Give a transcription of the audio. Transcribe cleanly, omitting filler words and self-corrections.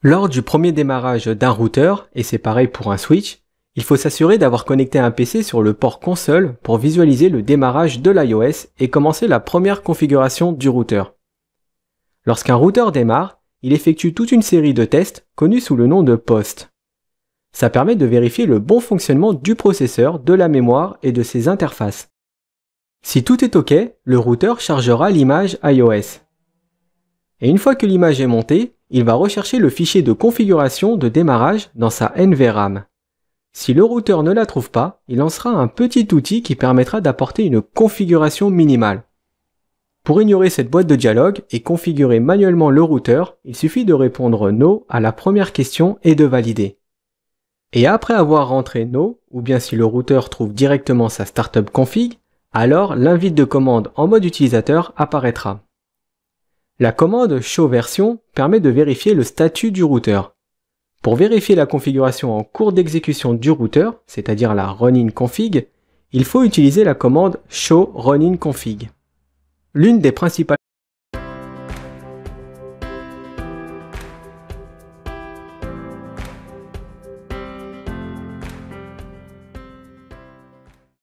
Lors du premier démarrage d'un routeur, et c'est pareil pour un switch, il faut s'assurer d'avoir connecté un PC sur le port console pour visualiser le démarrage de l'iOS et commencer la première configuration du routeur. Lorsqu'un routeur démarre, il effectue toute une série de tests connus sous le nom de POST. Ça permet de vérifier le bon fonctionnement du processeur, de la mémoire et de ses interfaces. Si tout est OK, le routeur chargera l'image iOS. Et une fois que l'image est montée, il va rechercher le fichier de configuration de démarrage dans sa NVRAM. Si le routeur ne la trouve pas, il lancera un petit outil qui permettra d'apporter une configuration minimale. Pour ignorer cette boîte de dialogue et configurer manuellement le routeur, il suffit de répondre No à la première question et de valider. Et après avoir rentré No, ou bien si le routeur trouve directement sa startup config, alors l'invite de commande en mode utilisateur apparaîtra. La commande Show version permet de vérifier le statut du routeur. Pour vérifier la configuration en cours d'exécution du routeur, c'est-à-dire la running config, il faut utiliser la commande Show running config. L'une des principales